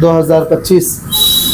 2025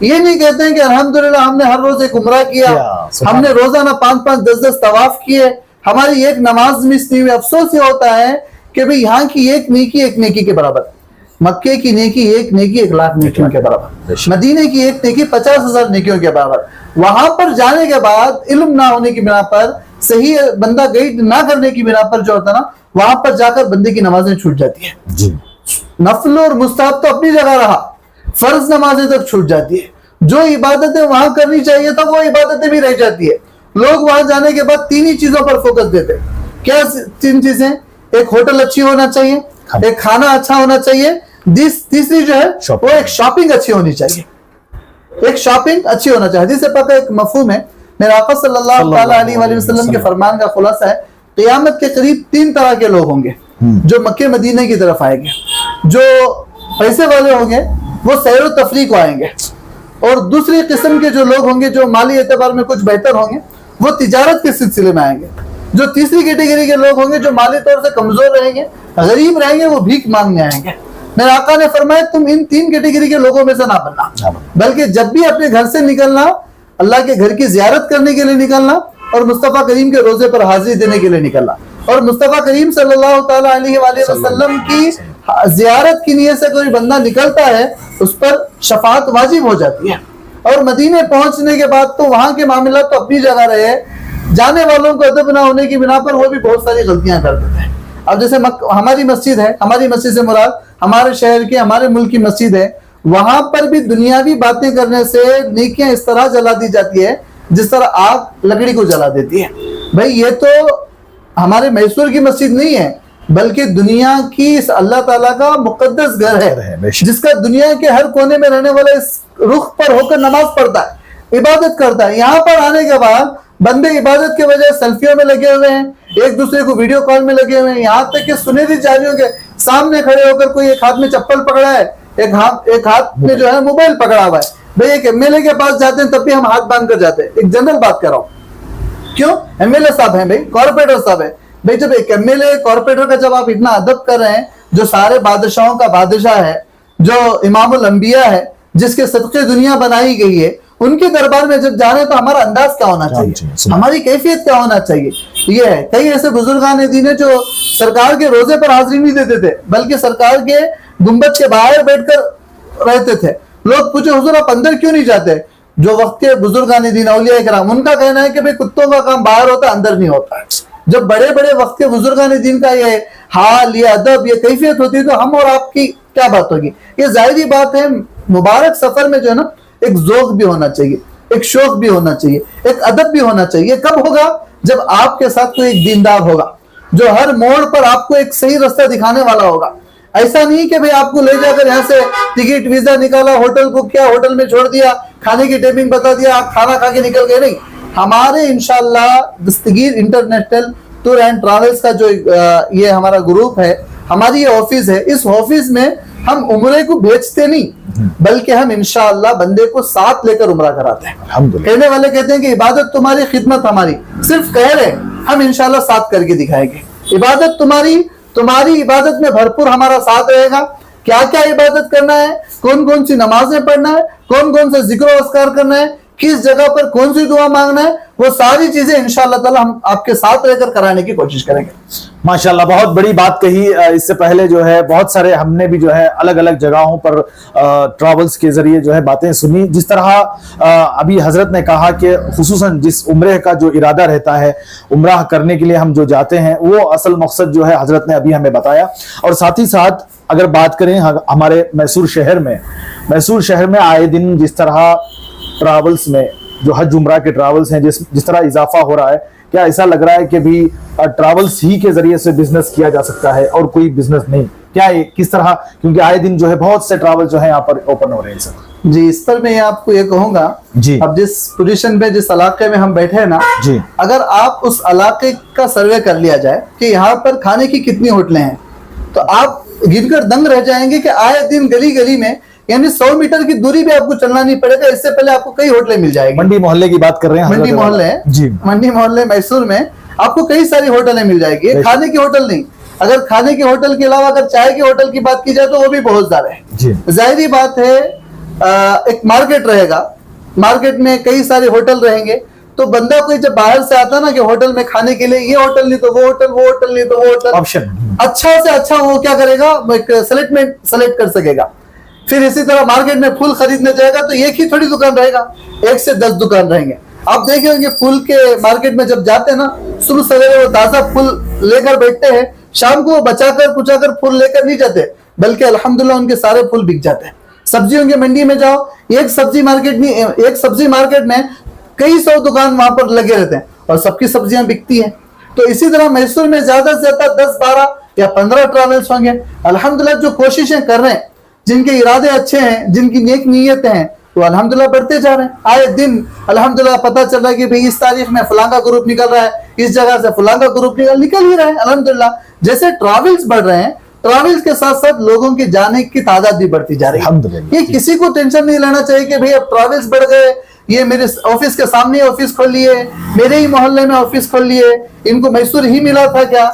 یہ نہیں کہتے ہیں کہ الحمدللہ ہم نے ہر روز ایک عمرہ کیا, ہم نے روزانہ 5-5 10-10 طواف کیے, ہماری ایک نماز مس نہیں ہوئی. افسوس یہ ہوتا ہے کہ بھئی یہاں کی ایک نیکی ایک نیکی کے برابر, مکے کی نیکی ایک نیکی 1,00,000 نیکیوں کے برابر, مدینے کی ایک نیکی 50,000 نیکیوں کے برابر. وہاں پر جانے کے بعد علم نہ ہونے کی بنا پر, صحیح بندہ گائیڈ نہ کرنے کی بنا پر جو ہوتا نا, وہاں پر جا کر بندے کی نمازیں چھوٹ جاتی ہیں. نفل اور مستحب تو اپنی جگہ رہا, فرض نمازیں تک چھوٹ جاتی ہے. جو عبادتیں وہاں کرنی چاہیے تھا وہ عبادتیں بھی رہ جاتی ہے. لوگ وہاں جانے کے بعد 3 ہی چیزوں پر فوکس دیتے. کیا 3 چیزیں؟ ایک ہوٹل اچھی ہونا چاہیے, ایک کھانا اچھا ہونا چاہیے, تیسری جو ہے وہ ایک شاپنگ اچھی ہونی چاہیے. ایک شاپنگ اچھی ہونا چاہیے. حدیث پاک کا ایک مفہوم ہے, میرے آقا صلی اللہ تعالیٰ علیہ وآلہ وسلم کے فرمان کا خلاصہ ہے, قیامت کے قریب 3 طرح کے لوگ ہوں گے جو مکہ مدینہ کی طرف آئیں گے. جو پیسے والے ہوں گے وہ سیر و تفریح کو آئیں گے, اور دوسری قسم کے جو لوگ ہوں گے جو مالی اعتبار میں کچھ بہتر ہوں گے وہ تجارت کے سلسلے میں آئیں گے. جو تیسری کیٹیگری کے لوگ ہوں گے جو مالی طور سے کمزور رہیں گے, غریب رہیں گے, وہ بھیک مانگنے آئیں گے. میرے آقا نے فرمایا تم ان 3 کیٹیگری کے لوگوں میں سے نہ بننا, بلکہ جب بھی اپنے گھر سے نکلنا اللہ کے گھر کی زیارت کرنے کے لیے نکلنا, اور مصطفیٰ کریم کے روزے پر حاضری دینے کے لیے نکلنا. اور مصطفیٰ کریم صلی اللہ تعالیٰ علیہ وآلہ وسلم کی زیارت کی نیت سے کوئی بندہ نکلتا ہے اس پر شفاعت واجب ہو جاتی ہے. اور مدینے پہنچنے کے بعد تو وہاں کے معاملات تو اپنی جگہ رہے, جانے والوں کو ادب نہ ہونے کی بنا پر وہ بھی بہت ساری غلطیاں کر دیتے ہیں. اب جیسے ہماری مسجد ہے, ہماری مسجد سے مراد ہمارے شہر کی, ہمارے ملک کی مسجد ہے, وہاں پر بھی دنیاوی باتیں کرنے سے نیکیاں اس طرح جلا دی جاتی ہے جس طرح آگ لکڑی کو جلا دیتی ہے. بھائی یہ تو ہمارے میسور کی مسجد نہیں ہے, بلکہ دنیا کی اس اللہ تعالیٰ کا مقدس گھر ہے, جس کا دنیا کے ہر کونے میں رہنے والا اس رخ پر ہو کر نماز پڑھتا ہے, عبادت کرتا ہے. یہاں پر آنے کے بعد بندے عبادت کے وجہ سیلفیوں میں لگے ہوئے ہیں, ایک دوسرے کو ویڈیو کال میں لگے ہوئے ہیں, یہاں تک کہ سنہری چالیوں کے سامنے کھڑے ہو کر کوئی ایک ہاتھ میں چپل پکڑا ہے, ایک ہاتھ میں جو ہے موبائل پکڑا ہوا ہے. بھئی ایک ایم ایل اے کے پاس جاتے ہیں تب بھی ہم ہاتھ باندھ کر جاتے ہیں. ایک جنرل بات کر رہا ہوں, کیوں ایم ایل اے صاحب ہیں, بھئی کارپوریٹر صاحب ہیں. بھئی جب ایک ایم ایل اے کارپوریٹر کا جب آپ اتنا ادب کر رہے ہیں, جو سارے بادشاہوں کا بادشاہ ہے, جو امام الانبیاء ہے, جس کے صدقے دنیا بنائی گئی ہے, ان کے دربار میں جب جانے تو ہمارا انداز کیا ہونا چاہیے, ہماری کیفیت کیا ہونا چاہیے. یہ ہے کئی ایسے بزرگان دین جو سرکار کے روزے پر حاضری نہیں دیتے تھے, بلکہ سرکار کے گنبد کے باہر بیٹھ کر رہتے تھے. لوگ پوچھے حضور آپ اندر کیوں نہیں جاتے؟ جو وقت کے بزرگان دین اولیاء کرام, ان کا کہنا ہے کہ بھئی کتوں کا کام باہر ہوتا ہے, اندر نہیں ہوتا ہے. جب بڑے بڑے وقت کے بزرگان دین کا یہ حال, یہ ادب, یہ کیفیت ہوتی ہے تو ہم اور آپ کی کیا بات ہوگی. یہ ظاہری بات ہے, مبارک سفر میں جو ہے نا ایک ذوق بھی ہونا چاہیے, ایک شوق بھی ہونا چاہیے, ایک ادب بھی ہونا چاہیے. کب ہوگا؟ جب آپ کے ساتھ کوئی ایک دیندار ہوگا جو ہر موڑ پر آپ کو ایک صحیح رستہ دکھانے والا ہوگا. ایسا نہیں کہ بھئی آپ کو لے جا کر یہاں سے ٹکٹ ویزا نکالا, ہوٹل کو کیا, ہوٹل میں چھوڑ دیا, کھانے کی ٹائمنگ بتا دیا, آپ کھانا کھا کے نکل گئے. نہیں, ہمارے انشاءاللہ Dastagir international tour and travels کا جو یہ ہمارا گروپ ہے, ہماری یہ آفس ہے, اس آفس میں ہم عمرے کو بیچتے نہیں, بلکہ ہم انشاءاللہ بندے کو ساتھ لے کر عمرہ کراتے ہیں. کہنے والے کہتے ہیں کہ عبادت تمہاری, خدمت ہماری. صرف کہہ رہے, ہم انشاءاللہ ساتھ کر کے دکھائیں گے. عبادت تمہاری عبادت میں بھرپور ہمارا ساتھ رہے گا. کیا کیا عبادت کرنا ہے, کون کون سی نمازیں پڑھنا ہے, کون کون سے ذکر و اذکار کرنا ہے, کس جگہ پر کون سی دعا مانگنا ہے, وہ ساری چیزیں انشاءاللہ تعالی ہم آپ کے ساتھ رہ کر کرانے کی کوشش کریں گے. ماشاءاللہ بہت بڑی بات کہی. اس سے پہلے جو ہے بہت سارے ہم نے بھی جو ہے الگ الگ جگہوں پر ٹریولز کے ذریعے جو ہے باتیں سنی. جس طرح ابھی حضرت نے کہا کہ خصوصاً جس عمرے کا جو ارادہ رہتا ہے, عمرہ کرنے کے لیے ہم جو جاتے ہیں, وہ اصل مقصد جو ہے حضرت نے ابھی ہمیں بتایا. اور ساتھ ہی ساتھ اگر بات کریں ہمارے میسور شہر میں آئے دن جس طرح ٹریولز میں جو حج عمرہ کے ٹریولز ہیں جس طرح اضافہ ہو رہا ہے, کیا ایسا لگ رہا ہے کہ بھی ٹریولز ہی کے ذریعے سے بزنس کیا جا سکتا ہے اور کوئی بزنس نہیں؟ کیا کس طرح, کیونکہ آئے دن جو ہے بہت سے ٹریول جو ہیں یہاں پر اوپن ہو رہے ہیں. سر جی, اس پر میں آپ کو یہ کہوں گا, جی اب جس پوزیشن پہ جس علاقے میں ہم بیٹھے ہیں نا, جی, اگر آپ اس علاقے کا سروے کر لیا جائے کہ یہاں پر کھانے کی کتنی ہوٹلیں ہیں, تو آپ گن کر دنگ رہ جائیں گے کہ آئے دن گلی گلی میں, یعنی 100 میٹر کی دوری بھی آپ کو چلنا نہیں پڑے گا, اس سے پہلے آپ کو کئی ہوٹلیں مل جائیں گی. منڈی محلے کی بات کر رہے ہیں, منڈی محلے, جی, منڈی محلے میسور میں آپ کو کئی ساری ہوٹلیں مل جائے گی. کھانے کی ہوٹل نہیں, اگر کھانے کی ہوٹل کے علاوہ اگر چائے کی ہوٹل کی بات کی جائے تو وہ بھی بہت زیادہ ہے. ظاہری بات ہے ایک مارکیٹ رہے گا, مارکیٹ میں کئی سارے ہوٹل رہیں گے, تو بندہ کوئی جب باہر سے آتا نا کہ ہوٹل میں کھانے کے لیے یہ ہوٹل نہیں تو وہ ہوٹل, وہ ہوٹل نہیں تو وہ ہوٹل, آپشن اچھا سے اچھا وہ کیا کرے گا, سلیکٹ کر سکے گا. پھر اسی طرح مارکیٹ میں پھول خریدنے جائے گا تو ایک ہی تھوڑی دکان رہے گا, 1 سے 10 دکان رہیں گے. آپ دیکھیں گے پھول کے مارکیٹ میں جب جاتے ہیں نا, صبح سویرے وہ تازہ پھول لے کر بیٹھتے ہیں, شام کو وہ بچا کر کچا کر پھول لے کر نہیں جاتے, بلکہ الحمدللہ ان کے سارے پھول بک جاتے ہیں. سبزیوں کی منڈی میں جاؤ, ایک سبزی مارکیٹ میں کئی 100 دکان وہاں پر لگے رہتے ہیں اور سب کی سبزیاں بکتی ہیں. تو اسی طرح میسور میں زیادہ سے زیادہ 10 12 یا 15 ٹریولز ہوں گے. الحمدللہ جو کوششیں کر رہے ہیں, جن کے ارادے اچھے ہیں, جن کی نیک نیتیں ہیں, وہ الحمدللہ بڑھتے جا رہے ہیں. آئے دن الحمدللہ پتہ چل رہا ہے کہ بھئی اس تاریخ میں فلاں کا گروپ نکل رہا ہے, اس جگہ سے فلاں کا گروپ نکل ہی رہا ہے الحمدللہ. جیسے ٹریولز بڑھ رہے ہیں, ٹریولز کے ساتھ ساتھ لوگوں کی جانے کی تعداد بھی بڑھتی جا رہی ہے. الحمدللہ. یہ کسی کو ٹینشن نہیں لینا چاہیے کہ بھئی اب ٹریولز بڑھ گئے, یہ میرے آفس کے سامنے آفس کھول لیے, میرے ہی محلے میں آفس کھول لیے, ان کو میسور ہی ملا تھا کیا.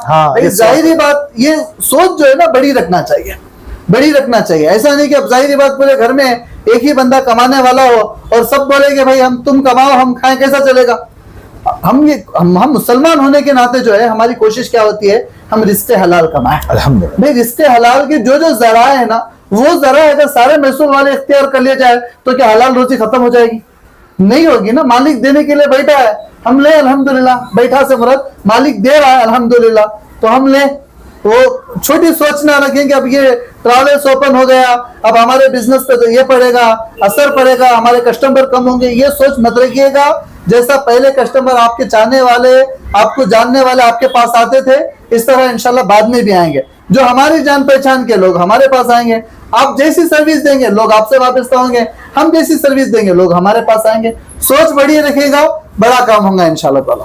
ظاہری بات, یہ سوچ جو ہے نا بڑی رکھنا چاہیے, بڑی رکھنا چاہیے. ایسا نہیں کہ اب ظاہری بات پورے گھر میں ایک ہی بندہ کمانے والا ہو اور سب بولے کہ بھائی تم کماؤ ہم کھائیں, کیسا چلے گا. ہم مسلمان ہونے کے ناطے جو ہے ہماری کوشش کیا ہوتی ہے, ہم رزق حلال کمائیں. الحمدللہ. بھائی رزق حلال کے جو ذرائع ہے نا, وہ ذرائع اگر سارے محصول والے اختیار کر لیا جائے تو کیا حلال روزی ختم ہو جائے گی؟ نہیں ہوگی نا. مالک دینے کے لیے بیٹھا ہے, ہم لیں الحمدللہ. بیٹھا سے مراد مالک دے رہا ہے الحمدللہ, تو ہم لیں. وہ چھوٹی سوچ نہ رکھیں کہ اب یہ ٹریولز اوپن ہو گیا, اب ہمارے بزنس پہ تو یہ پڑے گا, اثر پڑے گا, ہمارے کسٹمر کم ہوں گے. یہ سوچ مت رکھیے گا. جیسا پہلے کسٹمر آپ کے چاہنے والے, آپ کو جاننے والے آپ کے پاس آتے تھے, اس طرح انشاءاللہ بعد میں بھی آئیں گے. جو ہماری جان پہچان کے لوگ ہمارے پاس آئیں گے, آپ جیسی سروس دیں گے لوگ آپ سے وابستہ ہوں گے, ہم جیسی سروس دیں گے لوگ ہمارے پاس آئیں گے. سوچ بڑی رکھے گا, بڑا کام ہوگا انشاءاللہ تعالی.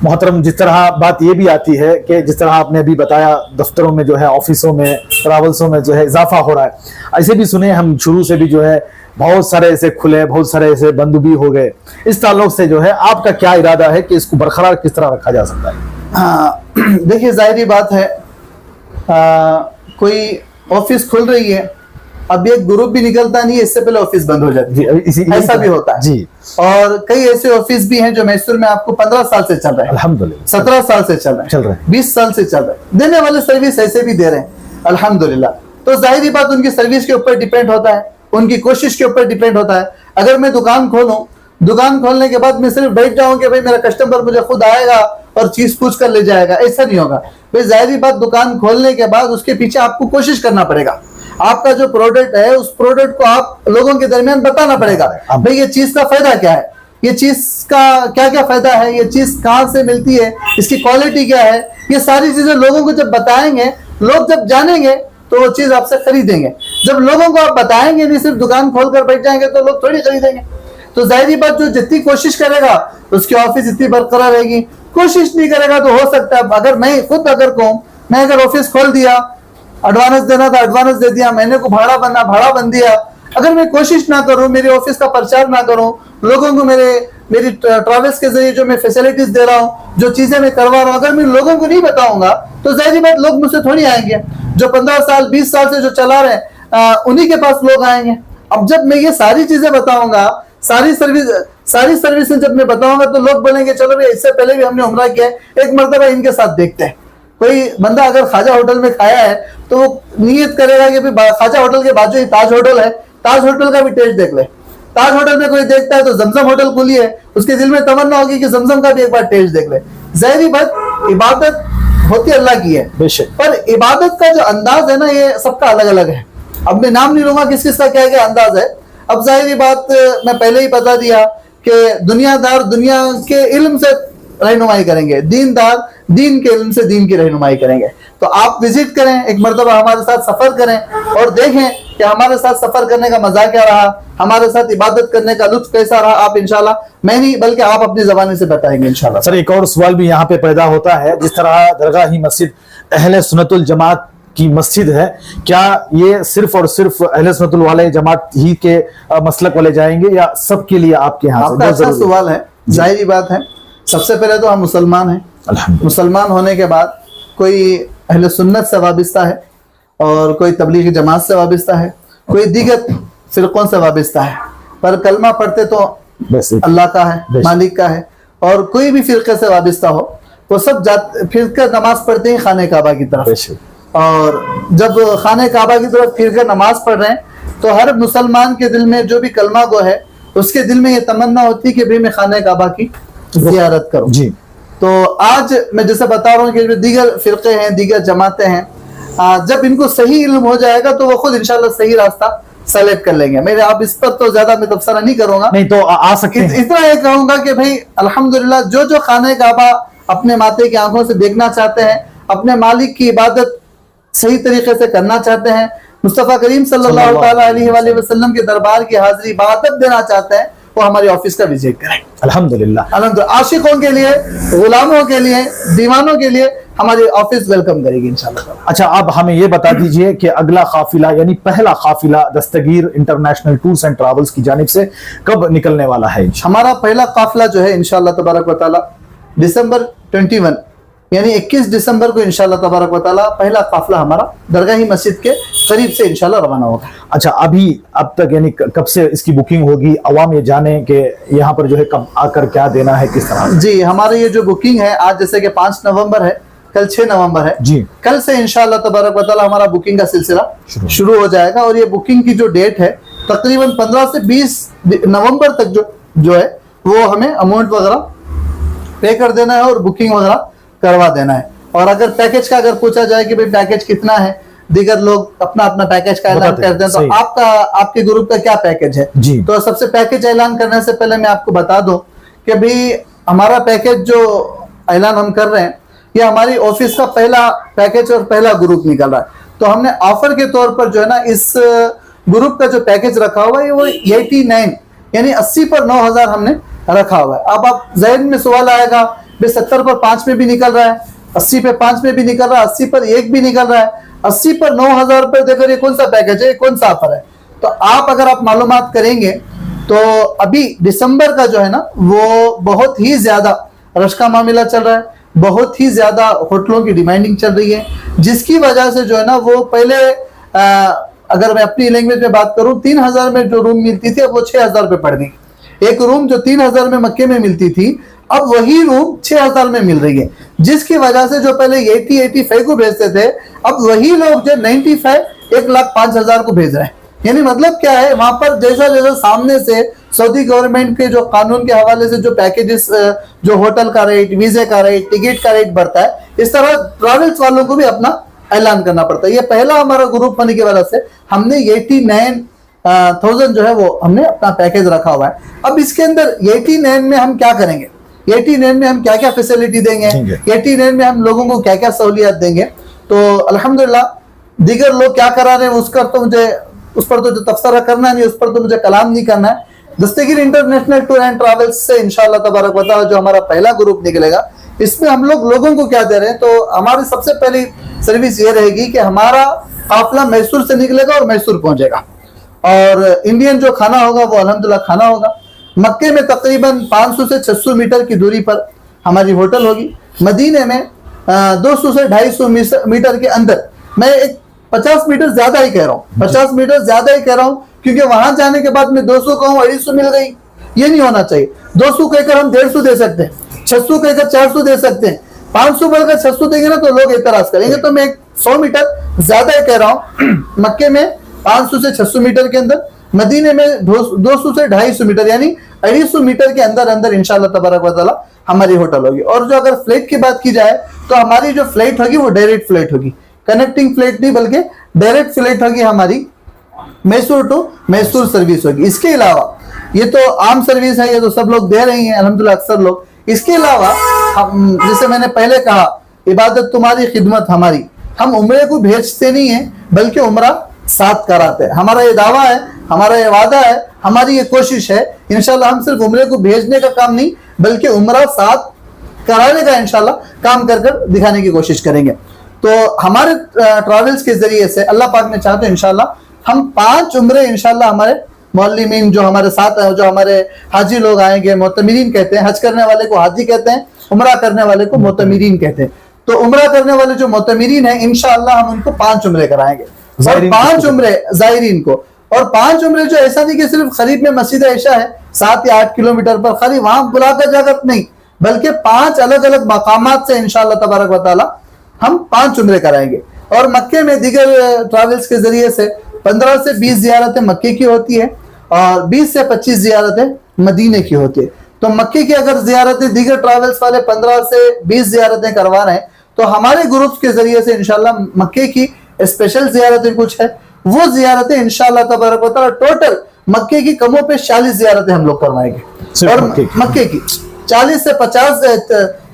محترم, جس طرح بات یہ بھی آتی ہے کہ جس طرح آپ نے ابھی بتایا دفتروں میں جو ہے, آفسوں میں, ٹریولسوں میں جو ہے اضافہ ہو رہا ہے, ایسے بھی سنے ہم شروع سے بھی جو ہے بہت سارے ایسے کھلے, بہت سارے ایسے بند بھی ہو گئے. اس تعلق سے جو ہے آپ کا کیا ارادہ ہے کہ اس کو برقرار کس طرح رکھا جا سکتا ہے؟ دیکھیے ظاہری بات ہے, کوئی آفس کھل رہی ہے, اب ایک گروپ بھی نکلتا نہیں ہے, اس سے پہلے آفس بند ہو جاتی ہے. ایسا بھی ہوتا ہے جی. اور کئی ایسے آفس بھی ہیں جو میسور میں آپ کو 15 سال سے چل رہے ہیں, الحمدللہ 17 سال سے چل رہے ہیں, 20 سال سے چل رہے ہیں. دینے والے سروس ایسے بھی دے رہے ہیں الحمدللہ. تو ظاہری بات ان کی سروس کے اوپر ڈیپینڈ ہوتا ہے, ان کی کوشش کے اوپر ڈیپینڈ ہوتا ہے. اگر میں دکان کھولوں, دکان کھولنے کے بعد میں صرف بیٹھ جاؤں کہ بھائی میرا کسٹمر مجھے خود آئے گا اور چیز پوچھ کر لے جائے گا, ایسا نہیں ہوگا. بھائی ظاہری بات دکان کھولنے کے بعد اس کے پیچھے آپ کو کوشش کرنا پڑے گا. آپ کا جو پروڈکٹ ہے اس پروڈکٹ کو آپ لوگوں کے درمیان بتانا پڑے گا. بھائی یہ چیز کا فائدہ کیا ہے, یہ چیز کا کیا کیا فائدہ ہے, یہ چیز کہاں سے ملتی ہے, اس کی کوالٹی کیا ہے, یہ ساری چیزیں لوگوں کو جب بتائیں گے, لوگ جب جانیں گے تو وہ چیز آپ سے خریدیں گے. جب لوگوں کو آپ بتائیں گے نہیں, صرف دکان کھول کر بیٹھ جائیں گے تو لوگ تھوڑی خریدیں گے. تو ظاہری بات جو جتنی کوشش کرے گا اس کی آفس اتنی برقرار رہے گی. کوشش نہیں کرے گا تو ہو سکتا ہے اگر میں خود اگر کہوں, میں اگر آفس کھول دیا, ایڈوانس دینا تھا ایڈوانس دے دیا, مہینے کو بھاڑا بن دیا, اگر میں کوشش نہ کروں, میری آفس کا پرچار نہ کروں, لوگوں کو میری ٹریولز کے ذریعے جو میں فیسلٹیز دے رہا ہوں, جو چیزیں میں کروا رہا ہوں, اگر میں لوگوں کو نہیں بتاؤں گا تو ظاہری بات لوگ مجھ سے تھوڑی آئیں گے. جو 15 سال 20 سال سے جو چلا رہے ہیں انہی کے پاس لوگ آئیں گے. اب جب میں یہ ساری چیزیں بتاؤں گا, ساری سروسیں جب میں بتاؤں گا تو لوگ بولیں گے چلو بھائی اس سے پہلے بھی ہم نے عمرہ کیا ہے, ایک مرتبہ ان کے ساتھ دیکھتے ہیں. کوئی بندہ اگر خواجہ ہوٹل میں کھایا ہے تو وہ نیت کرے گا کہ خواجہ ہوٹل کے بازو ہی تاج ہوٹل ہے, تاج ہوٹل کا بھی ٹیسٹ دیکھ لے. تاج ہوٹل میں کوئی دیکھتا ہے تو زمزم ہوٹل کھلی ہے, اس کے دل میں تمنا ہوگی کہ زمزم کا بھی ایک بار ٹیسٹ دیکھ لے. ظاہری بات عبادت ہوتی اللہ کی ہے, پر عبادت کا جو انداز ہے نا یہ سب کا الگ الگ ہے. اب میں نام نہیں لوں گا کس کس کا کیا کیا انداز ہے. اب ظاہری بات میں پہلے ہی بتا دیا کہ دنیا دار دنیا کے علم سے رہنمائی کریں گے, دیندار دین کے علم سے دین کی رہنمائی کریں گے. تو آپ وزٹ کریں, ایک مرتبہ ہمارے ساتھ سفر کریں اور دیکھیں کہ ہمارے ساتھ سفر کرنے کا مزہ کیا رہا, ہمارے ساتھ عبادت کرنے کا لطف کیسا رہا. آپ انشاءاللہ, میں نہیں بلکہ آپ اپنی زبانی سے بتائیں گے انشاءاللہ. سر ایک اور سوال بھی یہاں پہ پیدا ہوتا ہے, جس طرح درگاہی مسجد اہل سنت الجماعت کی مسجد ہے, کیا یہ صرف اور صرف اہل سنت والے جماعت ہی کے مسلک والے جائیں گے یا سب کے لیے آپ کے یہاں سے؟ آپ کا اچھا سوال ہے. ظاہری بات ہے, سب سے پہلے تو ہم مسلمان ہیں. مسلمان ہونے کے بعد کوئی اہل سنت سے وابستہ ہے اور کوئی تبلیغی جماعت سے وابستہ ہے, کوئی دیگر فرقوں سے وابستہ ہے، پر کلمہ پڑھتے تو بس ایک- اللہ کا ہے، بے شک۔ مالک کا ہے، اور کوئی بھی فرقے سے وابستہ ہو وہ سب پھر کر نماز پڑھتے ہیں خانہ کعبہ کی طرف، بے شک۔ اور جب خانہ کعبہ کی طرف پھر کر نماز پڑھ رہے ہیں تو ہر مسلمان کے دل میں جو بھی کلمہ گو ہے اس کے دل میں یہ تمنا ہوتی ہے کہ بھی میں خانہ کعبہ کی زیارت کروں۔ جی تو آج میں جیسے بتا رہا ہوں کہ جو دیگر فرقے ہیں، دیگر جماعتیں ہیں، جب ان کو صحیح علم ہو جائے گا تو وہ خود انشاءاللہ صحیح راستہ سلیکٹ کر لیں گے۔ میرے آپ اس پر تو زیادہ میں تبصرہ نہیں کروں گا، نہیں تو آ سکتے ہیں۔ اتنا یہ کہوں گا کہ بھائی الحمدللہ جو خانہ کعبہ اپنے ماتے کی آنکھوں سے دیکھنا چاہتے ہیں، اپنے مالک کی عبادت صحیح طریقے سے کرنا چاہتے ہیں، مصطفیٰ کریم صلی اللہ تعالیٰ علیہ وآلہ وسلم کے دربار کی حاضری بہادر دینا چاہتے ہیں، وہ ہمارے آفس کا وزٹ کریں۔ الحمدللہ۔ الحمدللہ عاشقوں کے لیے، غلاموں کے لیے، دیوانوں کے لیے ہماری آفس ویلکم کرے گی انشاءاللہ۔ اچھا اب ہمیں یہ بتا دیجئے کہ اگلا قافلہ یعنی پہلا قافلہ Dastagir international tours and travels کی جانب سے کب نکلنے والا ہے؟ ہمارا پہلا قافلہ جو ہے انشاءاللہ تبارک و تعالی دسمبر 21 یعنی 21 دسمبر کو انشاءاللہ تبارک و تعالی پہلا قافلہ ہمارا درگاہی مسجد کے قریب سے انشاءاللہ روانہ ہوگا۔ اچھا اب تک یعنی کب سے اس کی بکنگ ہوگی؟ عوام یہ جانیں کہ یہاں پر جو ہے کب آ کر کیا دینا ہے، کس طرح؟ جی ہمارے یہ جو بکنگ ہے آج جیسے کہ 5 نومبر ہے، کل 6 نومبر ہے، جی کل سے انشاءاللہ تبارک و تعالی ہمارا بکنگ کا سلسلہ شروع ہو جائے گا، اور یہ بکنگ کی جو ڈیٹ ہے تقریباً 15 سے 20 نومبر تک جو ہے وہ ہمیں اماؤنٹ وغیرہ پے کر دینا ہے اور بکنگ وغیرہ کروا دینا ہے۔ اور اگر پیکج کا اگر پوچھا جائے کہ بھئی پیکج کتنا ہے، دیگر لوگ اپنا اپنا پیکج کا اعلان کرتے ہیں، تو آپ کے گروپ کا کیا پیکج ہے؟ جی تو سب سے پیکج اعلان کرنے سے پہلے میں آپ کو بتا دوں کہ بھی ہمارا پیکج جو اعلان ہم کر رہے ہیں یہ ہماری آفس کا پہلا پیکج اور پہلا گروپ نکل رہا ہے، تو ہم نے آفر کے طور پر جو ہے نا اس گروپ کا جو پیکج رکھا ہوا ہے وہ 89 یعنی 80 پر 9000 ہم نے رکھا ہوا ہے۔ اب آپ ذہن میں سوال آئے گا بھی 70 پر 5 میں بھی نکل رہا ہے، 80 پہ 5 میں بھی نکل رہا ہے، 80 پر 1 بھی نکل رہا ہے، 80 پر 9000 پر دیکھو یہ کون سا پیکج ہے، یہ کون سا آفر ہے؟ تو اگر آپ معلومات کریں گے تو ابھی دسمبر کا جو ہے نا وہ بہت ہی زیادہ رش کا معاملہ چل رہا ہے، بہت ہی زیادہ ہوٹلوں کی ڈیمانڈنگ چل رہی ہے، جس کی وجہ سے جو ہے نا وہ پہلے اگر میں اپنی لینگویج میں بات کروں 3000 میں جو روم ملتی تھی اب وہ 6000 پہ پڑ گئی۔ ایک روم جو 3000 میں مکے میں ملتی تھی اب وہی روم 6000 میں مل رہی ہے، جس کی وجہ سے جو پہلے 85 کو بھیجتے تھے اب وہی لوگ جو 95 1,05,000 کو بھیج رہے ہیں۔ یعنی مطلب کیا ہے، وہاں پر جیسا سامنے سے سعودی گورنمنٹ کے جو قانون کے حوالے سے جو پیکیجز جو ہوٹل کا ریٹ، ویزے کا ریٹ، ٹکٹ کا ریٹ بڑھتا ہے، اس طرح ٹریولز والوں کو بھی اپنا اعلان کرنا پڑتا ہے۔ یہ پہلا ہمارا گروپ ہونے کی وجہ سے ہم نے 89,000 جو ہے وہ ہم نے اپنا پیکیج رکھا ہوا ہے۔ اب اس کے اندر 89 میں ہم کیا کریں گے، 89 میں ہم کیا کیا فیسلٹی دیں گے، 89 میں ہم لوگوں کو کیا کیا سہولیات دیں گے، تو الحمدللہ دیگر لوگ کیا کرا رہے ہیں اس پر تو جو تبصرہ کرنا نہیں، اس پر تو مجھے کلام نہیں کرنا ہے۔ Dastagir international tour and travels سے انشاءاللہ تبارک و تعالی جو ہمارا پہلا گروپ نکلے گا اس میں ہم لوگوں کو کیا دے رہے ہیں، تو ہماری سب سے پہلی سروس یہ رہے گی کہ ہمارا قافلہ میسور سے نکلے گا اور میسور پہنچے گا، اور انڈین جو کھانا ہوگا وہ الحمدللہ کھانا ہوگا۔ مکے میں تقریباً 500 سے 600 میٹر کی دوری پر ہماری ہوٹل ہوگی، مدینے میں 200 سے 250 میٹر کے اندر، میں ایک 50 میٹر زیادہ ہی کہہ رہا ہوں، 50 میٹر زیادہ ہی کہہ رہا ہوں کیونکہ وہاں جانے کے بعد میں 200 کہوں 250 مل گئی، یہ نہیں ہونا چاہیے۔ 200 کہہ کر ہم 150 دے سکتے ہیں، 600 کہہ کر 400 دے سکتے ہیں، 500 بڑھ کر 600 دیں گے نا تو لوگ اعتراض کریں گے، تو میں 100 میٹر زیادہ ہی کہہ رہا ہوں۔ مکے میں 500 سے 600 میٹر کے اندر، مدینے میں 200 سے 250 میٹر یعنی 250 میٹر کے اندر انشاءاللہ تبارک و تعالی ہماری ہوٹل ہوگی۔ اور جو اگر فلائٹ کی بات کی جائے تو ہماری جو فلائٹ ہوگی وہ ڈائریکٹ فلائٹ ہوگی، کنیکٹنگ فلائٹ نہیں بلکہ ڈائریکٹ فلائٹ ہوگی، ہماری میسور ٹو میسور سروس ہوگی۔ اس کے علاوہ یہ تو عام سروس ہے، یہ تو سب لوگ دے رہی ہیں الحمدللہ اکثر لوگ۔ اس کے علاوہ جیسے میں نے پہلے کہا عبادت تمہاری خدمت ہماری، ہم عمرے کو بھیجتے نہیں ہیں بلکہ عمرہ ساتھ کراتے ہیں۔ ہمارا یہ دعویٰ ہے، ہمارا یہ وعدہ ہے، ہماری یہ کوشش ہے، انشاءاللہ ہم صرف عمرے کو بھیجنے کا کام نہیں بلکہ عمرہ ساتھ کرانے کا انشاءاللہ کام کر دکھانے کی کوشش کریں گے۔ تو ہمارے ٹریولز کے ذریعے سے اللہ پاک نے چاہتے ہیں انشاءاللہ ہم 5 عمرے انشاءاللہ ہمارے معلمین جو ہمارے ساتھ ہیں، جو ہمارے حاجی لوگ آئیں گے، معتمرین کہتے ہیں، حج کرنے والے کو حاجی کہتے ہیں، عمرہ کرنے والے کو معتمرین کہتے ہیں۔ تو عمرہ کرنے والے جو معتمرین ہیں انشاءاللہ ہم ان کو 5 عمرے کرائیں گے، اور 5 عمرے زائرین کو، اور 5 عمرے جو ایسا نہیں کہ صرف قریب میں مسجد عائشہ ہے 7 یا 8 کلومیٹر پر، خالی وہاں بلا کر جا کر نہیں، بلکہ 5 الگ الگ مقامات سے انشاءاللہ تبارک و تعالی ہم 5 عمرے کرائیں گے. اور مکے میں دیگر ٹریولز کے ذریعے سے 15 سے 20 زیارتیں مکے کی ہوتی ہے اور 20 سے 25 زیارتیں مدینے کی ہوتی ہے. تو مکے کی اگر زیارتیں دیگر ٹریولز والے 15 سے 20 زیارتیں کروا رہے ہیں تو ہمارے گروپس کے ذریعے سے انشاءاللہ مکے کی اسپیشل زیارتیں کچھ ہے، وہ زیارتیں انشاءاللہ تبارک و تعالی ٹوٹل مکے کی کم و بیش 40 زیارتیں ہم لوگ کروائیں گے. اور مکے کی 40 سے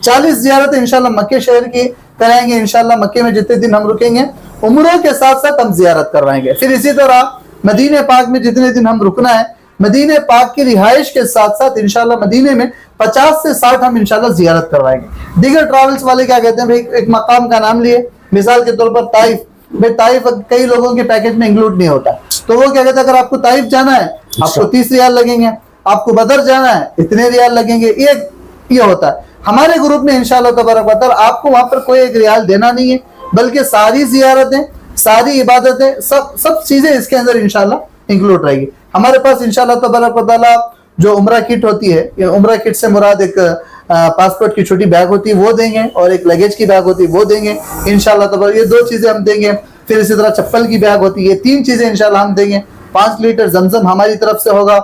40 زیارتیں انشاءاللہ مکے شہر کی کرائیں گے. انشاءاللہ مکے میں جتنے دن ہم رکیں گے عمروں کے ساتھ ساتھ ہم زیارت کروائیں گے. پھر اسی طرح مدینہ پاک میں جتنے دن ہم رکنا ہے، مدینہ پاک کی رہائش کے ساتھ ساتھ انشاءاللہ مدینے میں 50 سے 60 ہم انشاءاللہ زیارت کروائیں گے. دیگر ٹریولز والے کیا کہتے ہیں بھائی ایک مقام کا نام لیے، مثال کے طور پر طائف، بھائی طائف کئی لوگوں کے پیکج میں انکلوڈ نہیں ہوتا، تو وہ کیا کہتے ہیں اگر آپ کو طائف جانا ہے آپ کو 30 ریال لگیں گے، آپ کو بدر جانا ہے اتنے ریال لگیں گے. یہ ہوتا ہے. ہمارے گروپ میں انشاءاللہ تبارک و تعالی آپ کو وہاں پر کوئی ایک ریال دینا نہیں ہے، بلکہ ساری زیارتیں، ساری عبادتیں، سب چیزیں اس کے اندر انشاءاللہ انکلوڈ رہے گی. ہمارے پاس انشاءاللہ تبارک و تعالی جو عمرہ کٹ ہوتی ہے، یہ عمرہ کٹ سے مراد ایک پاسپورٹ کی چھوٹی بیگ ہوتی ہے وہ دیں گے، اور ایک لگیج کی بیگ ہوتی ہے وہ دیں گے انشاءاللہ تبارک. یہ 2 چیزیں ہم دیں گے. پھر اسی طرح چپل کی بیگ ہوتی ہے، یہ 3 چیزیں انشاءاللہ ہم دیں گے. 5 لیٹر زمزم ہماری طرف سے ہوگا.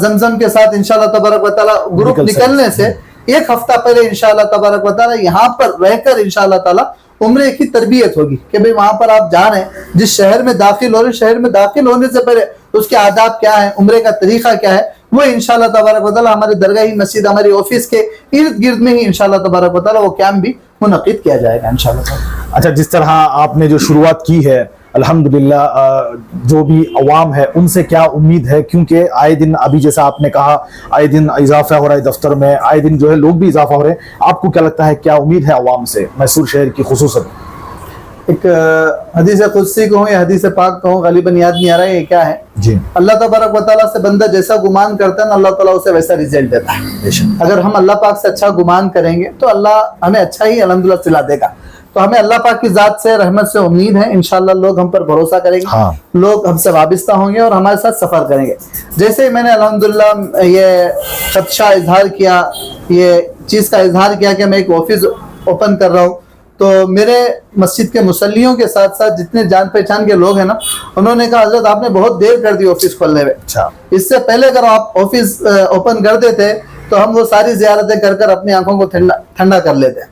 زمزم کے ساتھ انشاءاللہ تبارک و تعالی گروپ نکلنے سے 1 ہفتہ پہلے انشاءاللہ تبارک و تعالی یہاں پر رہ کر انشاءاللہ تعالی عمرے کی تربیت ہوگی کہ بھئی وہاں پر آپ جا رہے ہیں، جس شہر میں داخل ہو رہے ہیں، شہر میں داخل ہونے سے پہلے اس کے آداب کیا ہیں، عمرے کا طریقہ کیا ہے، وہ انشاءاللہ تبارک و تعالی ہماری درگاہی مسجد، ہماری آفس کے ارد گرد میں ہی انشاءاللہ تبارک و تعالی وہ کیمپ بھی منعقد کیا جائے گا انشاءاللہ تعالی. اچھا، جس طرح آپ نے جو شروعات کی ہے الحمدللہ، جو بھی عوام ہے ان سے کیا امید ہے؟ کیونکہ آئے دن ابھی جیسا آپ نے کہا آئے دن اضافہ ہو رہا ہے دفتر میں، آئے دن جو ہے لوگ بھی اضافہ ہو رہے ہیں. آپ کو کیا لگتا ہے کیا امید ہے عوام سے میسور شہر کی خصوصاً؟ ایک حدیث قدسی کہوں یا حدیث پاک کہوں، غالباً یاد نہیں آ رہا ہے یہ کیا ہے. جی، اللہ تبارک و تعالیٰ سے بندہ جیسا گمان کرتا ہے نا، اللہ تعالیٰ اسے ویسا رزلٹ دیتا ہے. اگر ہم اللہ پاک سے اچھا گمان کریں گے تو اللہ ہمیں اچھا ہی الحمدللہ صلہ دے گا. تو ہمیں اللہ پاک کی ذات سے، رحمت سے امید ہے انشاءاللہ لوگ ہم پر بھروسہ کریں گے، لوگ ہم سے وابستہ ہوں گے اور ہمارے ساتھ سفر کریں گے. جیسے میں نے الحمدللہ یہ خدشہ اظہار کیا، یہ چیز کا اظہار کیا کہ میں ایک آفس اوپن کر رہا ہوں، تو میرے مسجد کے مصلیوں کے ساتھ ساتھ جتنے جان پہچان کے لوگ ہیں نا، انہوں نے کہا حضرت آپ نے بہت دیر کر دی آفس کھولنے میں. اس سے پہلے اگر آپ آفس اوپن کر دیتے تو ہم وہ ساری زیارتیں کر کر اپنی آنکھوں کو ٹھنڈا کر لیتے.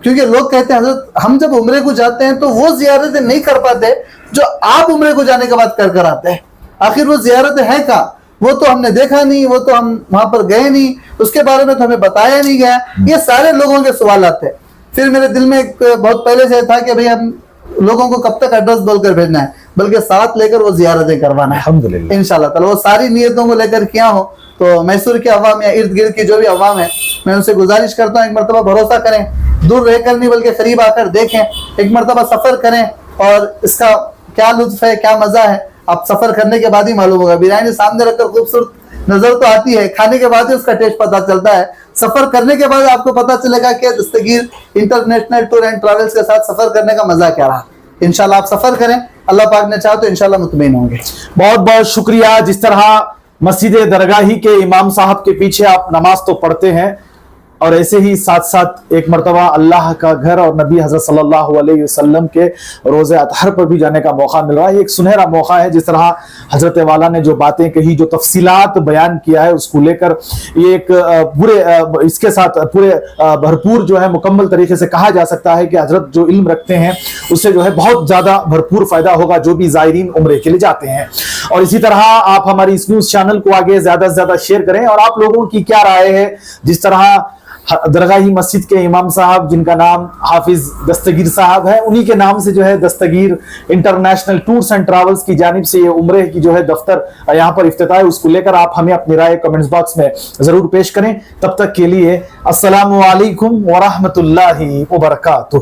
کیونکہ لوگ کہتے ہیں حضرت ہم جب عمرے کو جاتے ہیں تو وہ زیارتیں نہیں کر پاتے جو آپ عمرے کو جانے کے بعد کر آتے ہیں. آخر وہ زیارتیں ہیں کہاں؟ وہ تو ہم نے دیکھا نہیں، وہ تو ہم وہاں پر گئے نہیں، اس کے بارے میں تو ہمیں بتایا نہیں گیا. یہ سارے لوگوں کے سوالات تھے. پھر میرے دل میں ایک بہت پہلے سے تھا کہ بھئی ہم لوگوں کو کب تک ایڈریس بول کر بھیجنا ہے، بلکہ ساتھ لے کر وہ زیارتیں کروانا ہے الحمدللہ انشاءاللہ تعالی. وہ ساری نیتوں کو لے کر کیا ہو تو میسور کے عوام یا ارد گرد کی جو بھی عوام ہے، میں ان سے گزارش کرتا ہوں ایک مرتبہ بھروسہ کریں، دور رہ کر نہیں بلکہ قریب آ کر دیکھیں، ایک مرتبہ سفر کریں اور اس کا کیا لطف ہے، کیا مزہ ہے، آپ سفر کرنے کے بعد ہی معلوم ہوگا. بریانی سامنے رکھ کر خوبصورت نظر تو آتی ہے، کھانے کے بعد ہی اس کا ٹیسٹ پتہ چلتا ہے. سفر کرنے کے بعد آپ کو پتہ چلے گا کہ Dastagir international tour and travels کے ساتھ سفر کرنے کا مزہ کیا رہا. انشاءاللہ آپ سفر کریں، اللہ پاک نے چاہا تو انشاءاللہ مطمئن ہوں گے. بہت بہت شکریہ. جس طرح مسجد درگاہی کے امام صاحب کے پیچھے آپ نماز تو پڑھتے ہیں، اور ایسے ہی ساتھ ساتھ ایک مرتبہ اللہ کا گھر اور نبی حضرت صلی اللہ علیہ وسلم کے روضہ اطہر پر بھی جانے کا موقع مل رہا ہے. ایک سنہرا موقع ہے. جس طرح حضرت والا نے جو باتیں کہی، جو تفصیلات بیان کیا ہے، اس کو لے کر یہ ایک پورے اس کے ساتھ پورے بھرپور جو ہے مکمل طریقے سے کہا جا سکتا ہے کہ حضرت جو علم رکھتے ہیں اس سے جو ہے بہت زیادہ بھرپور فائدہ ہوگا جو بھی زائرین عمرے کے لیے جاتے ہیں. اور اسی طرح آپ ہماری اس نیوز چینل کو آگے زیادہ سے زیادہ شیئر کریں. اور آپ لوگوں کی کیا رائے ہے؟ جس طرح درگاہی مسجد کے امام صاحب جن کا نام حافظ دستگیر صاحب ہے، انہی کے نام سے جو ہے Dastagir international tours and travels کی جانب سے یہ عمرے کی جو ہے دفتر یہاں پر افتتاح ہے، اس کو لے کر آپ ہمیں اپنی رائے کمنٹس باکس میں ضرور پیش کریں. تب تک کے لیے السلام علیکم ورحمۃ اللہ وبرکاتہ.